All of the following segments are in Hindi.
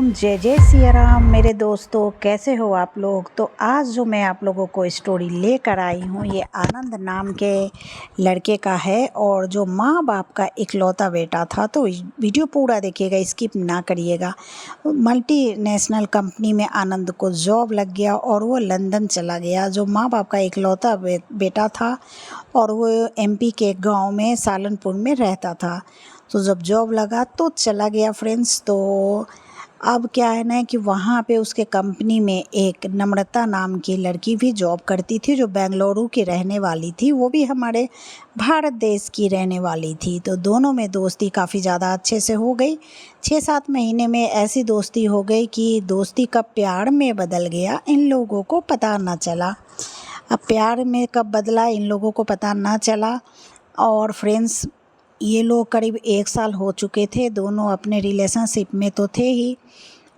जय जय सिया राम मेरे दोस्तों, कैसे हो आप लोग। तो आज जो मैं आप लोगों को स्टोरी लेकर आई हूँ ये आनंद नाम के लड़के का है और जो माँ बाप का इकलौता बेटा था। तो वीडियो पूरा देखिएगा, स्किप ना करिएगा। मल्टीनेशनल कंपनी में आनंद को जॉब लग गया और वो लंदन चला गया। जो माँ बाप का इकलौता बेटा था और वो एमपी के गाँव में सालनपुर में रहता था। तो जब जॉब लगा तो चला गया फ्रेंड्स। तो अब क्या है ना कि वहाँ पे उसके कंपनी में एक नम्रता नाम की लड़की भी जॉब करती थी जो बेंगलुरु की रहने वाली थी। वो भी हमारे भारत देश की रहने वाली थी। तो दोनों में दोस्ती काफ़ी ज़्यादा अच्छे से हो गई। 6-7 महीने में ऐसी दोस्ती हो गई कि दोस्ती कब प्यार में बदल गया इन लोगों को पता ना चला। अब प्यार में कब बदला इन लोगों को पता ना चला। और फ्रेंड्स, ये लोग करीब 1 साल हो चुके थे, दोनों अपने रिलेशनशिप में तो थे ही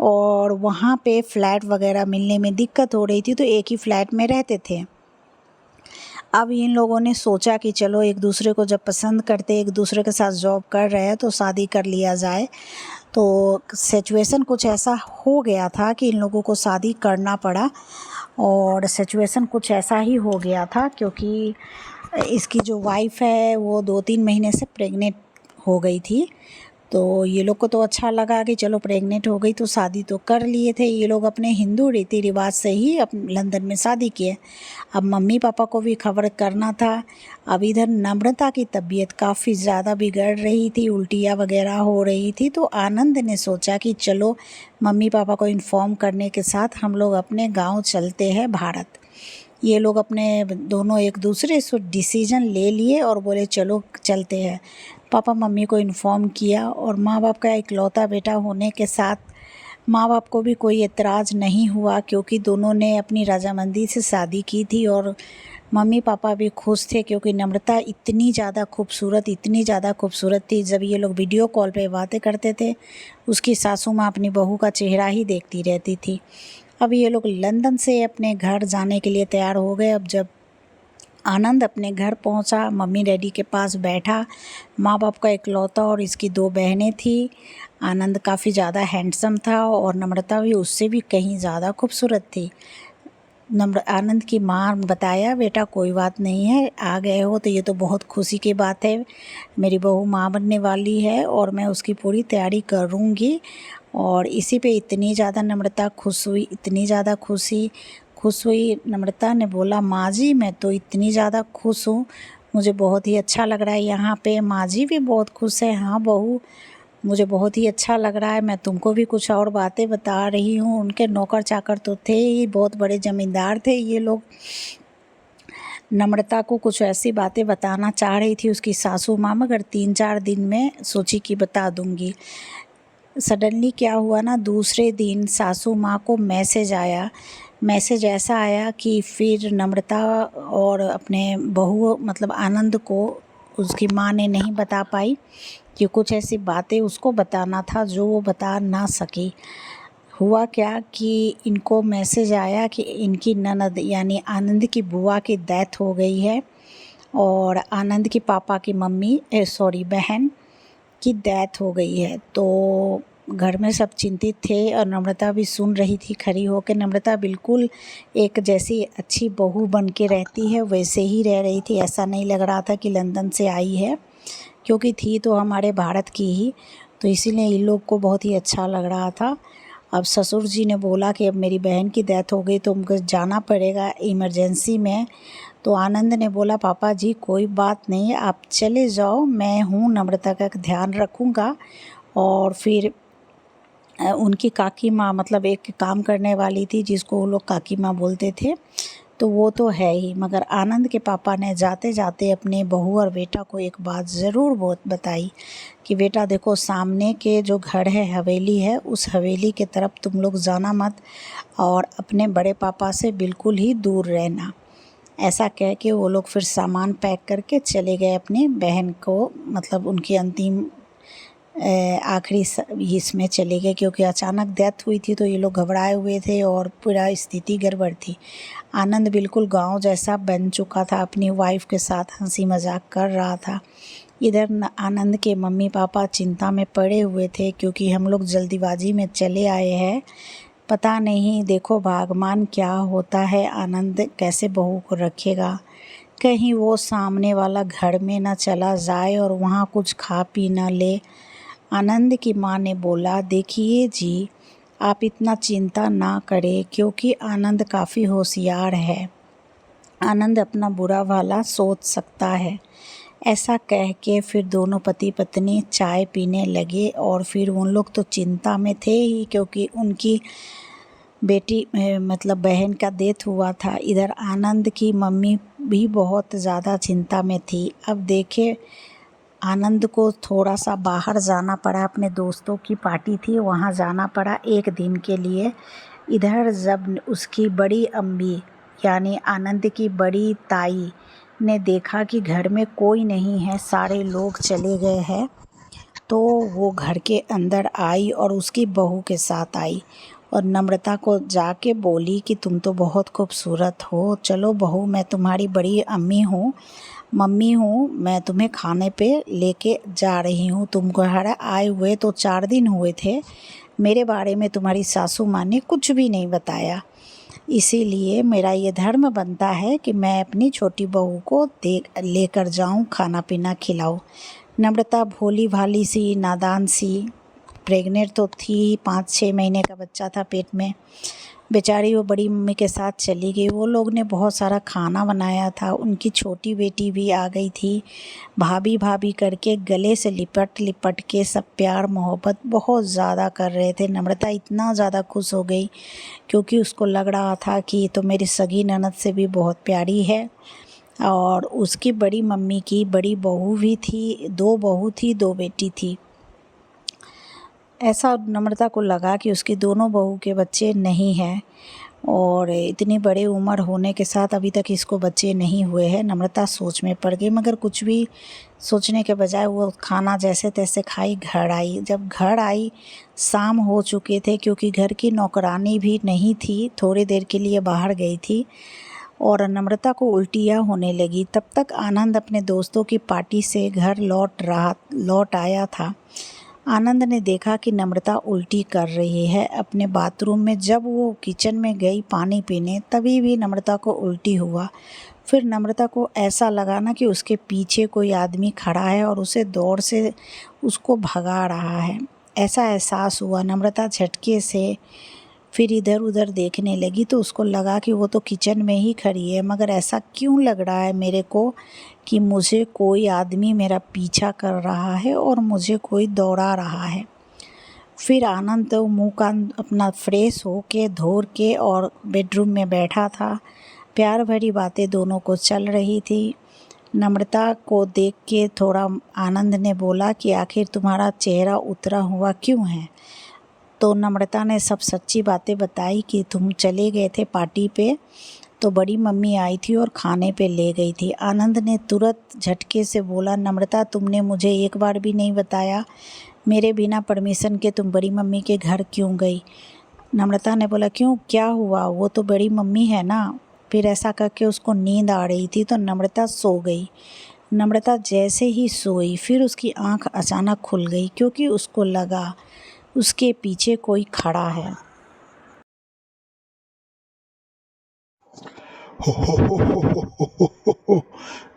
और वहाँ पे फ्लैट वगैरह मिलने में दिक्कत हो रही थी तो एक ही फ्लैट में रहते थे। अब इन लोगों ने सोचा कि चलो एक दूसरे को जब पसंद करते, एक दूसरे के साथ जॉब कर रहे हैं तो शादी कर लिया जाए। तो सिचुएशन कुछ ऐसा हो गया था कि इन लोगों को शादी करना पड़ा और सिचुएशन कुछ ऐसा ही हो गया था क्योंकि इसकी जो वाइफ है वो 2-3 महीने से प्रेग्नेंट हो गई थी। तो ये लोग को तो अच्छा लगा कि चलो प्रेग्नेंट हो गई तो शादी तो कर लिए थे ये लोग अपने हिंदू रीति रिवाज से ही लंदन में शादी किए। अब मम्मी पापा को भी खबर करना था। अब इधर नम्रता की तबीयत काफ़ी ज़्यादा बिगड़ रही थी, उल्टियाँ वगैरह हो रही थी। तो आनंद ने सोचा कि चलो मम्मी पापा को इन्फॉर्म करने के साथ हम लोग अपने गाँव चलते हैं भारत। ये लोग अपने दोनों एक दूसरे से डिसीजन ले लिए और बोले चलो चलते हैं। पापा मम्मी को इन्फॉर्म किया और माँ बाप का इकलौता बेटा होने के साथ माँ बाप को भी कोई एतराज़ नहीं हुआ क्योंकि दोनों ने अपनी रजामंदी से शादी की थी और मम्मी पापा भी खुश थे क्योंकि नम्रता इतनी ज़्यादा खूबसूरत थी। जब ये लोग वीडियो कॉल पे बातें करते थे उसकी सासू माँ अपनी बहू का चेहरा ही देखती रहती थी। अब ये लोग लंदन से अपने घर जाने के लिए तैयार हो गए। अब जब आनंद अपने घर पहुंचा, मम्मी डैडी के पास बैठा, माँ बाप का इकलौता और इसकी 2 बहनें थी। आनंद काफ़ी ज़्यादा हैंडसम था और नम्रता भी उससे भी कहीं ज़्यादा खूबसूरत थी। आनंद की माँ बताया बेटा कोई बात नहीं है, आ गए हो तो ये तो बहुत खुशी की बात है। मेरी बहू माँ बनने वाली है और मैं उसकी पूरी तैयारी करूँगी। और इसी पे इतनी ज़्यादा नम्रता खुश हुई, इतनी ज़्यादा खुश हुई। नम्रता ने बोला माँ जी मैं तो इतनी ज़्यादा खुश हूँ, मुझे बहुत ही अच्छा लग रहा है यहाँ पे। माँ जी भी बहुत खुश है। हाँ बहू मुझे बहुत ही अच्छा लग रहा है, मैं तुमको भी कुछ और बातें बता रही हूँ। उनके नौकर चाकर तो थे ही, बहुत बड़े ज़मींदार थे ये लोग। नम्रता को कुछ ऐसी बातें बताना चाह रही थी उसकी सासू माँ, मगर 3-4 दिन में सोची कि बता दूँगी। सडनली क्या हुआ ना, दूसरे दिन सासू माँ को मैसेज ऐसा आया कि फिर नम्रता और अपने बहू मतलब आनंद को उसकी माँ ने नहीं बता पाई कि कुछ ऐसी बातें उसको बताना था जो वो बता ना सकी। हुआ क्या कि इनको मैसेज आया कि इनकी ननद यानी आनंद की बुआ की डेथ हो गई है और आनंद की पापा की बहन की डेथ हो गई है। तो घर में सब चिंतित थे और नम्रता भी सुन रही थी खड़ी होकर। नम्रता बिल्कुल एक जैसी अच्छी बहू बन के रहती है वैसे ही रह रही थी। ऐसा नहीं लग रहा था कि लंदन से आई है, क्योंकि थी तो हमारे भारत की ही। तो इसीलिए इन लोग को बहुत ही अच्छा लग रहा था। अब ससुर जी ने बोला कि अब मेरी बहन की डेथ हो गई तो हमको जाना पड़ेगा इमरजेंसी में। तो आनंद ने बोला पापा जी कोई बात नहीं, आप चले जाओ, मैं हूँ, नम्रता का ध्यान रखूँगा। और फिर उनकी काकी माँ मतलब एक काम करने वाली थी जिसको वो लोग काकी माँ बोलते थे, तो वो तो है ही। मगर आनंद के पापा ने जाते जाते अपने बहू और बेटा को एक बात ज़रूर बहुत बताई कि बेटा देखो सामने के जो घर है हवेली है, उस हवेली के तरफ तुम लोग जाना मत और अपने बड़े पापा से बिल्कुल ही दूर रहना। ऐसा कह के वो लोग फिर सामान पैक करके चले गए अपनी बहन को मतलब उनकी अंतिम आखिरी इसमें चले गए, क्योंकि अचानक डेथ हुई थी तो ये लोग घबराए हुए थे और पूरा स्थिति गड़बड़ थी। आनंद बिल्कुल गांव जैसा बन चुका था, अपनी वाइफ के साथ हंसी मजाक कर रहा था। इधर आनंद के मम्मी पापा चिंता में पड़े हुए थे क्योंकि हम लोग जल्दीबाजी में चले आए हैं। पता नहीं देखो भागमान क्या होता है, आनंद कैसे बहू को रखेगा, कहीं वो सामने वाला घर में ना चला जाए और वहाँ कुछ खा पी ना ले। आनंद की माँ ने बोला, देखिए जी, आप इतना चिंता ना करें क्योंकि आनंद काफ़ी होशियार है, आनंद अपना बुरा भला सोच सकता है। ऐसा कह के फिर दोनों पति पत्नी चाय पीने लगे और फिर उन लोग तो चिंता में थे ही क्योंकि उनकी बेटी मतलब बहन का डेथ हुआ था। इधर आनंद की मम्मी भी बहुत ज़्यादा चिंता में थी। अब देखे आनंद को थोड़ा सा बाहर जाना पड़ा, अपने दोस्तों की पार्टी थी वहाँ जाना पड़ा एक दिन के लिए। इधर जब उसकी बड़ी अम्मी यानी आनंद की बड़ी ताई ने देखा कि घर में कोई नहीं है, सारे लोग चले गए हैं, तो वो घर के अंदर आई और उसकी बहू के साथ आई और नम्रता को जाके बोली कि तुम तो बहुत खूबसूरत हो, चलो बहू मैं तुम्हारी बड़ी अम्मी हूँ, मम्मी हूँ, मैं तुम्हें खाने पे लेके जा रही हूँ। तुम घर आए हुए तो 4 दिन हुए थे, मेरे बारे में तुम्हारी सासू माँ ने कुछ भी नहीं बताया, इसीलिए मेरा ये धर्म बनता है कि मैं अपनी छोटी बहू को लेकर जाऊँ, खाना पीना खिलाऊँ। नम्रता भोली भाली सी, नादान सी, प्रेग्नेंट तो थी, 5-6 महीने का बच्चा था पेट में, बेचारी वो बड़ी मम्मी के साथ चली गई। वो लोग ने बहुत सारा खाना बनाया था, उनकी छोटी बेटी भी आ गई थी, भाभी भाभी करके गले से लिपट लिपट के सब प्यार मोहब्बत बहुत ज़्यादा कर रहे थे। नम्रता इतना ज़्यादा खुश हो गई क्योंकि उसको लग रहा था कि ये तो मेरी सगी ननद से भी बहुत प्यारी है। और उसकी बड़ी मम्मी की बड़ी बहू भी थी, 2 बहू थी 2 बेटी थी। ऐसा नम्रता को लगा कि उसकी दोनों बहू के बच्चे नहीं हैं और इतनी बड़े उम्र होने के साथ अभी तक इसको बच्चे नहीं हुए हैं। नम्रता सोच में पड़ गई, मगर कुछ भी सोचने के बजाय वो खाना जैसे तैसे खाई, घर आई। जब घर आई शाम हो चुके थे क्योंकि घर की नौकरानी भी नहीं थी, थोड़ी देर के लिए बाहर गई थी और नम्रता को उल्टियाँ होने लगी। तब तक आनंद अपने दोस्तों की पार्टी से घर लौट आया था। आनंद ने देखा कि नम्रता उल्टी कर रही है अपने बाथरूम में। जब वो किचन में गई पानी पीने तभी भी नम्रता को उल्टी हुआ। फिर नम्रता को ऐसा लगा ना कि उसके पीछे कोई आदमी खड़ा है और उसे दौड़ से उसको भगा रहा है, ऐसा एहसास हुआ। नम्रता झटके से फिर इधर उधर देखने लगी तो उसको लगा कि वो तो किचन में ही खड़ी है, मगर ऐसा क्यों लग रहा है मेरे को कि मुझे कोई आदमी मेरा पीछा कर रहा है और मुझे कोई दौड़ा रहा है। फिर आनंद तो मुँह कान अपना फ्रेश हो के धो के और बेडरूम में बैठा था। प्यार भरी बातें दोनों को चल रही थी। नम्रता को देख के थोड़ा आनंद ने बोला कि आखिर तुम्हारा चेहरा उतरा हुआ क्यों है। तो नम्रता ने सब सच्ची बातें बताई कि तुम चले गए थे पार्टी पे, तो बड़ी मम्मी आई थी और खाने पे ले गई थी। आनंद ने तुरंत झटके से बोला, नम्रता तुमने मुझे एक बार भी नहीं बताया, मेरे बिना परमिशन के तुम बड़ी मम्मी के घर क्यों गई। नम्रता ने बोला, क्यों, क्या हुआ, वो तो बड़ी मम्मी है ना। फिर ऐसा करके उसको नींद आ रही थी तो नम्रता सो गई। नम्रता जैसे ही सोई फिर उसकी आंख अचानक खुल गई क्योंकि उसको लगा उसके पीछे कोई खड़ा है।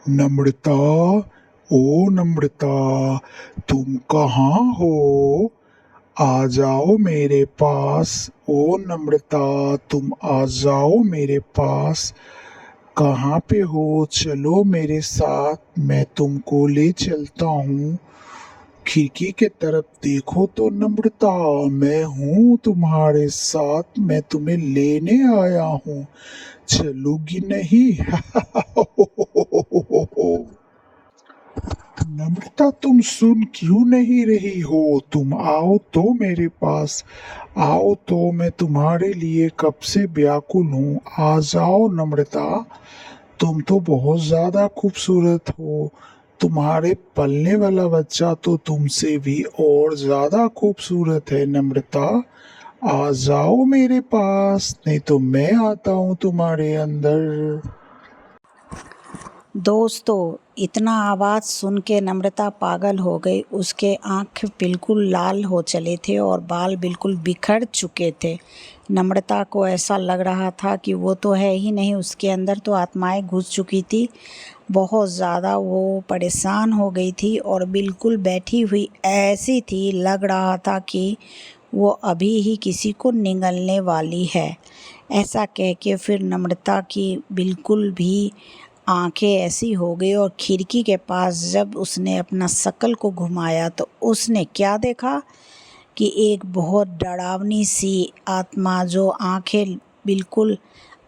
नम्रता, ओ नम्रता, तुम कहाँ हो? आ जाओ मेरे पास। ओ नम्रता, तुम आ जाओ मेरे पास। कहाँ पे हो? चलो मेरे साथ, मैं तुमको ले चलता हूँ। खिड़की के तरफ देखो तो नम्रता, मैं हूँ तुम्हारे साथ, मैं तुम्हें लेने आया हूँ। चलोगी नहीं? नम्रता, तुम सुन क्यों नहीं रही हो? तुम आओ तो मेरे पास, आओ तो, मैं तुम्हारे लिए कब से व्याकुल हूँ। आ जाओ नम्रता, तुम तो बहुत ज़्यादा खूबसूरत हो। तुम्हारे पलने वाला बच्चा तो तुमसे भी और ज़्यादा खूबसूरत है। नम्रता, आ जाओ मेरे पास, नहीं तो मैं आता हूँ तुम्हारे अंदर। दोस्तों, इतना आवाज़ सुन के नम्रता पागल हो गई। उसके आँख बिल्कुल लाल हो चले थे और बाल बिल्कुल बिखर चुके थे। नम्रता को ऐसा लग रहा था कि वो तो है ही नहीं, उसके अंदर तो आत्माएं घुस चुकी थी। बहुत ज़्यादा वो परेशान हो गई थी और बिल्कुल बैठी हुई ऐसी थी, लग रहा था कि वो अभी ही किसी को निगलने वाली है। ऐसा कह के फिर नम्रता की बिल्कुल भी आंखें ऐसी हो गई और खिड़की के पास जब उसने अपना शकल को घुमाया तो उसने क्या देखा कि एक बहुत डरावनी सी आत्मा, जो आंखें बिल्कुल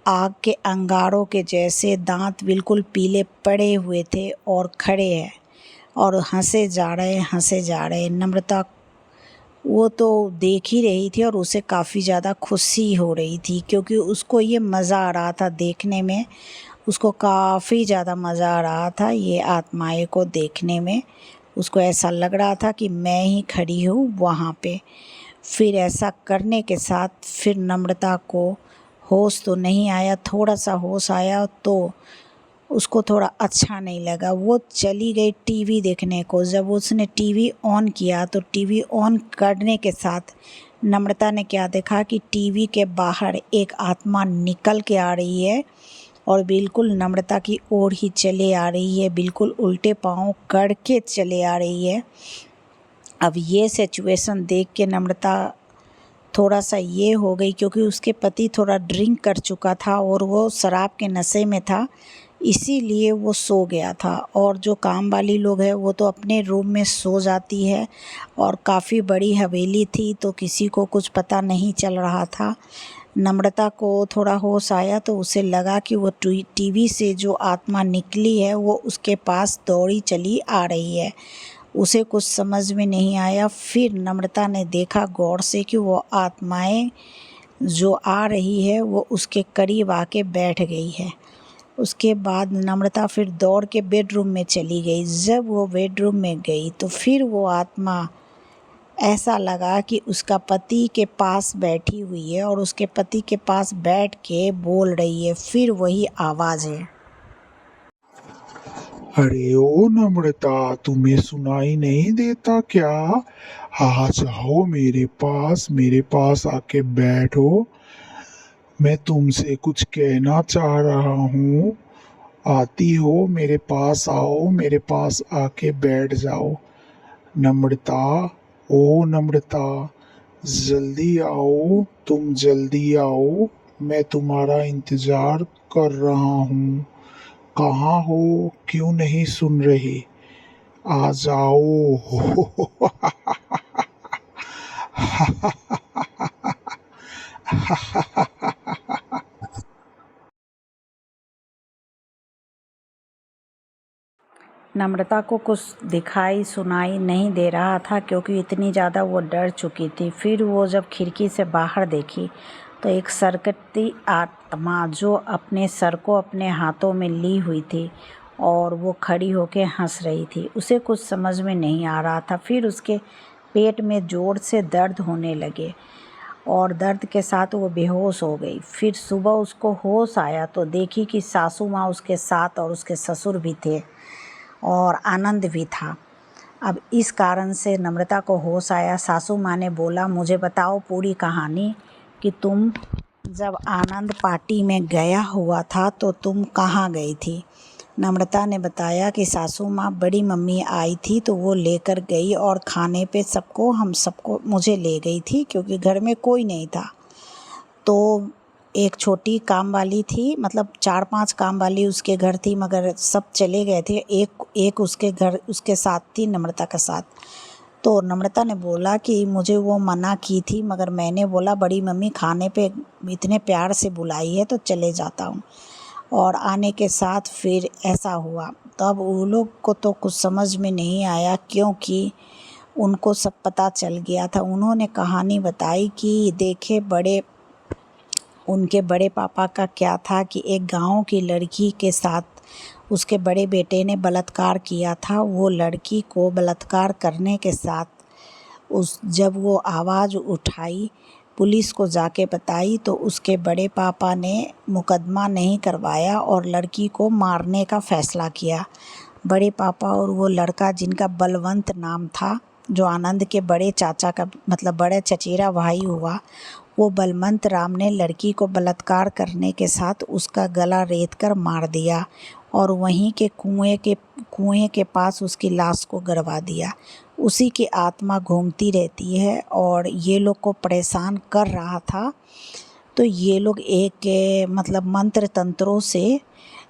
आग के अंगारों के जैसे, दांत बिल्कुल पीले पड़े हुए थे और खड़े हैं और हंसे जा रहे। नम्रता वो तो देख ही रही थी और उसे काफ़ी ज़्यादा खुशी हो रही थी, क्योंकि उसको ये मज़ा आ रहा था देखने में। उसको काफ़ी ज़्यादा मज़ा आ रहा था ये आत्माएं को देखने में। उसको ऐसा लग रहा था कि मैं ही खड़ी हूँ वहाँ पे। फिर ऐसा करने के साथ फिर नम्रता को होश तो नहीं आया, थोड़ा सा होश आया तो उसको थोड़ा अच्छा नहीं लगा। वो चली गई टीवी देखने को। जब उसने टीवी ऑन किया तो टीवी ऑन करने के साथ नम्रता ने क्या देखा कि टीवी के बाहर एक आत्मा निकल के आ रही है और बिल्कुल नम्रता की ओर ही चले आ रही है, बिल्कुल उल्टे पाँव करके चले आ रही है। अब ये सिचुएशन देख के नम्रता थोड़ा सा ये हो गई, क्योंकि उसके पति थोड़ा ड्रिंक कर चुका था और वो शराब के नशे में था, इसीलिए वो सो गया था। और जो काम वाली लोग हैं वो तो अपने रूम में सो जाती है और काफ़ी बड़ी हवेली थी तो किसी को कुछ पता नहीं चल रहा था। नम्रता को थोड़ा होश आया तो उसे लगा कि वो टीवी से जो आत्मा निकली है वो उसके पास दौड़ी चली आ रही है। उसे कुछ समझ में नहीं आया। फिर नम्रता ने देखा गौर से कि वो आत्माएं जो आ रही है वो उसके करीब आके बैठ गई है। उसके बाद नम्रता फिर दौड़ के बेडरूम में चली गई। जब वो बेडरूम में गई तो फिर वो आत्मा, ऐसा लगा कि उसका पति के पास बैठी हुई है और उसके पति के पास बैठ के बोल रही है। फिर वही आवाज़ है। अरे ओ नम्रता, तुम्हें सुनाई नहीं देता क्या? आ जाओ मेरे पास आके बैठो। मैं तुमसे कुछ कहना चाह रहा हूँ। आती हो मेरे पास, आओ मेरे पास आके बैठ जाओ। नम्रता, ओ नम्रता, जल्दी आओ, तुम जल्दी आओ। मैं तुम्हारा इंतजार कर रहा हूँ। कहाँ हो? क्यों नहीं सुन रही? आ जाओ। नम्रता को कुछ दिखाई सुनाई नहीं दे रहा था, क्योंकि इतनी ज़्यादा वो डर चुकी थी। फिर वो जब खिड़की से बाहर देखी तो एक सरकती आत्मा, जो अपने सर को अपने हाथों में ली हुई थी और वो खड़ी होके हंस रही थी। उसे कुछ समझ में नहीं आ रहा था। फिर उसके पेट में ज़ोर से दर्द होने लगे और दर्द के साथ वो बेहोश हो गई। फिर सुबह उसको होश आया तो देखी कि सासू माँ उसके साथ और उसके ससुर भी थे और आनंद भी था। अब इस कारण से नम्रता को होश आया। सासू माँ ने बोला, मुझे बताओ पूरी कहानी कि तुम जब आनंद पार्टी में गया हुआ था तो तुम कहाँ गई थी। नम्रता ने बताया कि सासू माँ बड़ी मम्मी आई थी तो वो लेकर गई और खाने पे हम सबको मुझे ले गई थी, क्योंकि घर में कोई नहीं था। तो एक छोटी काम वाली थी, मतलब 4-5 काम वाली उसके घर थी, मगर सब चले गए थे। एक उसके घर उसके साथ थी, नम्रता के साथ। तो नम्रता ने बोला कि मुझे वो मना की थी, मगर मैंने बोला बड़ी मम्मी खाने पे इतने प्यार से बुलाई है तो चले जाता हूँ। और आने के साथ फिर ऐसा हुआ। तब वो लोग को तो कुछ समझ में नहीं आया, क्योंकि उनको सब पता चल गया था। उन्होंने कहानी बताई कि देखे उनके बड़े पापा का क्या था कि एक गांव की लड़की के साथ उसके बड़े बेटे ने बलात्कार किया था। वो लड़की को बलात्कार करने के साथ जब वो आवाज़ उठाई पुलिस को जाके बताई तो उसके बड़े पापा ने मुकदमा नहीं करवाया और लड़की को मारने का फ़ैसला किया। बड़े पापा और वो लड़का जिनका बलवंत नाम था, जो आनंद के बड़े चाचा का मतलब बड़े चचेरा भाई हुआ, वो बलवंत राम ने लड़की को बलात्कार करने के साथ उसका गला रेत कर मार दिया और वहीं के कुएं के पास उसकी लाश को गड़वा दिया। उसी की आत्मा घूमती रहती है और ये लोग को परेशान कर रहा था। तो ये लोग एक मतलब मंत्र तंत्रों से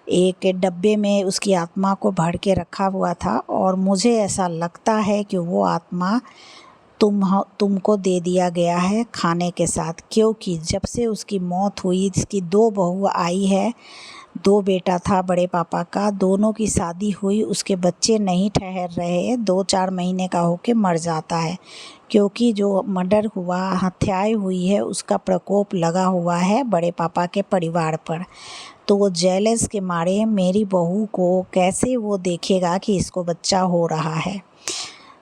एक डब्बे में उसकी आत्मा को भर के रखा हुआ था और मुझे ऐसा लगता है कि वो आत्मा तुमको दे दिया गया है खाने के साथ, क्योंकि जब से उसकी मौत हुई इसकी 2 बहू आई है, 2 बेटा था बड़े पापा का, दोनों की शादी हुई, उसके बच्चे नहीं ठहर रहे, 2-4 महीने का होके मर जाता है, क्योंकि जो मर्डर हुआ, हत्याएं हुई है, उसका प्रकोप लगा हुआ है बड़े पापा के परिवार पर। तो वो जेलस के मारे मेरी बहू को कैसे वो देखेगा कि इसको बच्चा हो रहा है।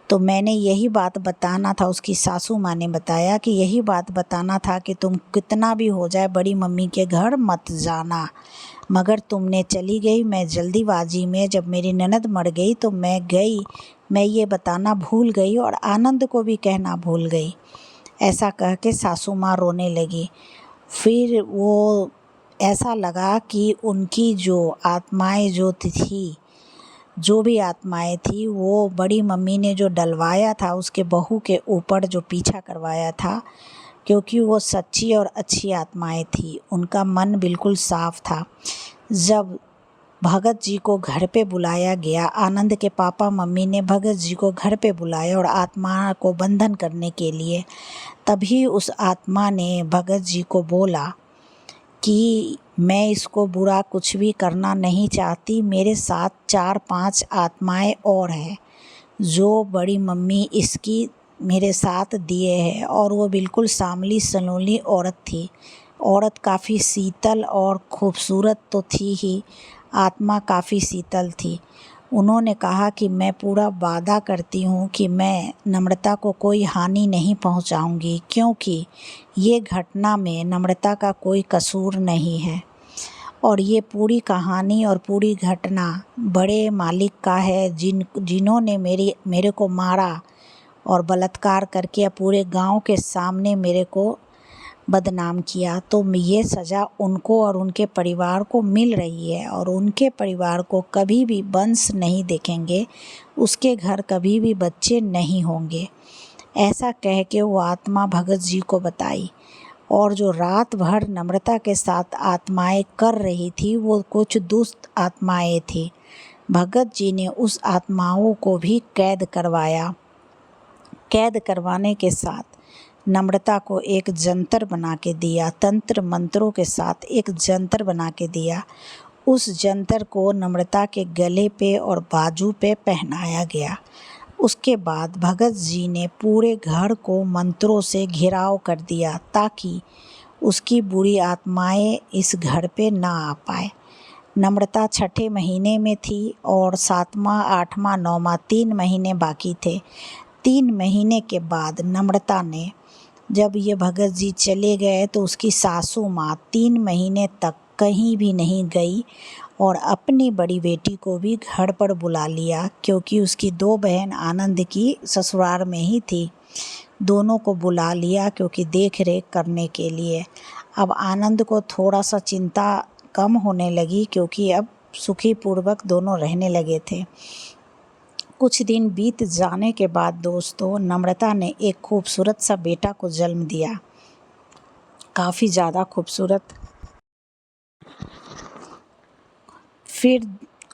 तो मैंने यही बात बताना था, उसकी सासू माँ ने बताया कि यही बात बताना था कि तुम कितना भी हो जाए बड़ी मम्मी के घर मत जाना, मगर तुमने चली गई। मैं जल्दीबाजी में जब मेरी ननद मर गई तो मैं गई, मैं ये बताना भूल गई और आनंद को भी कहना भूल गई। ऐसा कह के सासू माँ रोने लगी। फिर वो ऐसा लगा कि उनकी जो आत्माएं जो भी आत्माएं थी, वो बड़ी मम्मी ने जो डलवाया था उसके बहू के ऊपर जो पीछा करवाया था, क्योंकि वो सच्ची और अच्छी आत्माएं थी, उनका मन बिल्कुल साफ था। जब भगत जी को घर पे बुलाया गया, आनंद के पापा मम्मी ने भगत जी को घर पे बुलाया और आत्मा को बंधन करने के लिए, तभी उस आत्मा ने भगत जी को बोला कि मैं इसको बुरा कुछ भी करना नहीं चाहती, मेरे साथ 4-5 आत्माएं और हैं जो बड़ी मम्मी इसकी मेरे साथ दिए हैं। और वो बिल्कुल सांवली सलोनी औरत थी। औरत काफ़ी शीतल और खूबसूरत तो थी ही, आत्मा काफ़ी शीतल थी। उन्होंने कहा कि मैं पूरा वादा करती हूँ कि मैं नम्रता को कोई हानि नहीं पहुँचाऊँगी, क्योंकि ये घटना में नम्रता का कोई कसूर नहीं है और ये पूरी कहानी और पूरी घटना बड़े मालिक का है, जिन्होंने मेरे को मारा और बलात्कार करके पूरे गांव के सामने मेरे को बदनाम किया। तो ये सज़ा उनको और उनके परिवार को मिल रही है और उनके परिवार को कभी भी वंश नहीं देखेंगे, उसके घर कभी भी बच्चे नहीं होंगे। ऐसा कह के वो आत्मा भगत जी को बताई। और जो रात भर नम्रता के साथ आत्माएं कर रही थी, वो कुछ दुष्ट आत्माएं थी। भगत जी ने उस आत्माओं को भी कैद करवाया। कैद करवाने के साथ नम्रता को एक जंतर बना के दिया, तंत्र मंत्रों के साथ एक जंतर बना के दिया। उस जंतर को नम्रता के गले पे और बाजू पे पहनाया गया। उसके बाद भगत जी ने पूरे घर को मंत्रों से घिराव कर दिया ताकि उसकी बुरी आत्माएं इस घर पे ना आ पाए। नम्रता 6ठे महीने में थी और 7वां, 8वां, 9वां 3 महीने बाकी थे। 3 महीने के बाद नम्रता ने, जब ये भगत जी चले गए तो उसकी सासू माँ 3 महीने तक कहीं भी नहीं गई और अपनी बड़ी बेटी को भी घर पर बुला लिया, क्योंकि उसकी 2 बहन आनंद की ससुराल में ही थी। दोनों को बुला लिया क्योंकि देख रेख करने के लिए। अब आनंद को थोड़ा सा चिंता कम होने लगी, क्योंकि अब सुखी पूर्वक दोनों रहने लगे थे। कुछ दिन बीत जाने के बाद दोस्तों, नम्रता ने एक खूबसूरत सा बेटा को जन्म दिया, काफ़ी ज़्यादा खूबसूरत। फिर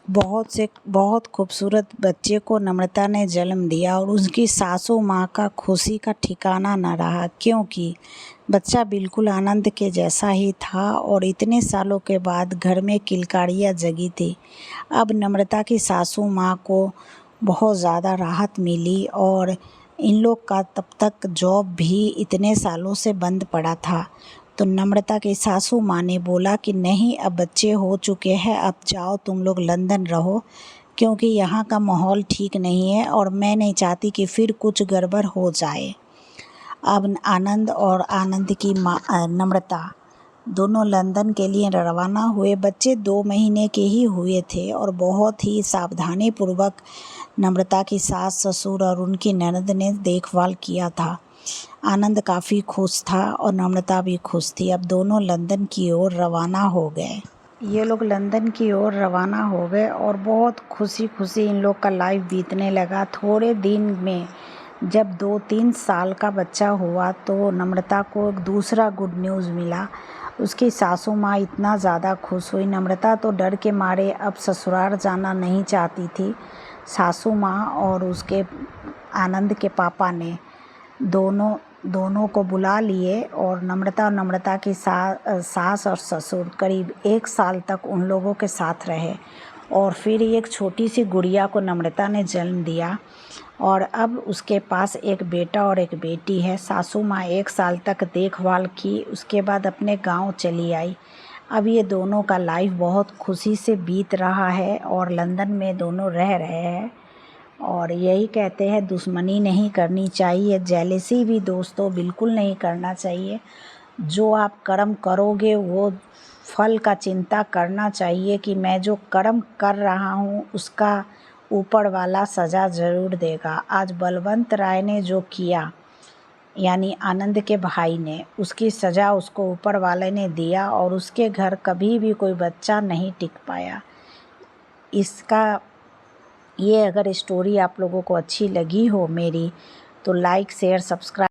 बहुत खूबसूरत बच्चे को नम्रता ने जन्म दिया और उसकी सासू माँ का खुशी का ठिकाना न रहा, क्योंकि बच्चा बिल्कुल आनंद के जैसा ही था और इतने सालों के बाद घर में किलकारियाँ जगी थी। अब नम्रता की सासू माँ को बहुत ज़्यादा राहत मिली और इन लोग का तब तक जॉब भी इतने सालों से बंद पड़ा था। तो नम्रता की सासू माँ ने बोला कि नहीं, अब बच्चे हो चुके हैं, अब जाओ तुम लोग लंदन रहो, क्योंकि यहाँ का माहौल ठीक नहीं है और मैं नहीं चाहती कि फिर कुछ गड़बड़ हो जाए। अब आनंद और आनंद की माँ नम्रता दोनों लंदन के लिए रवाना हुए। बच्चे 2 महीने के ही हुए थे और बहुत ही सावधानी पूर्वक नम्रता की सास, ससुर और उनकी ननद ने देखभाल किया था। आनंद काफ़ी खुश था और नम्रता भी खुश थी। अब दोनों लंदन की ओर रवाना हो गए। ये लोग लंदन की ओर रवाना हो गए और बहुत खुशी खुशी इन लोग का लाइफ बीतने लगा। थोड़े दिन में जब 2-3 साल का बच्चा हुआ तो नम्रता को एक दूसरा गुड न्यूज़ मिला। उसकी सासू माँ इतना ज़्यादा खुश हुई। नम्रता तो डर के मारे अब ससुराल जाना नहीं चाहती थी। सासू माँ और उसके आनंद के पापा ने दोनों को बुला लिए और नम्रता की सास और ससुर करीब 1 साल तक उन लोगों के साथ रहे और फिर एक छोटी सी गुड़िया को नम्रता ने जन्म दिया और अब उसके पास एक बेटा और एक बेटी है। सासू माँ 1 साल तक देखभाल की, उसके बाद अपने गांव चली आई। अब ये दोनों का लाइफ बहुत खुशी से बीत रहा है और लंदन में दोनों रह रहे हैं। और यही कहते हैं दुश्मनी नहीं करनी चाहिए, जेलसी भी दोस्तों बिल्कुल नहीं करना चाहिए। जो आप कर्म करोगे वो फल का चिंता करना चाहिए कि मैं जो कर्म कर रहा हूँ उसका ऊपर वाला सज़ा ज़रूर देगा। आज बलवंत राय ने जो किया यानी आनंद के भाई ने, उसकी सज़ा उसको ऊपर वाले ने दिया और उसके घर कभी भी कोई बच्चा नहीं टिक पाया। ये अगर स्टोरी आप लोगों को अच्छी लगी हो मेरी तो लाइक, शेयर, सब्सक्राइब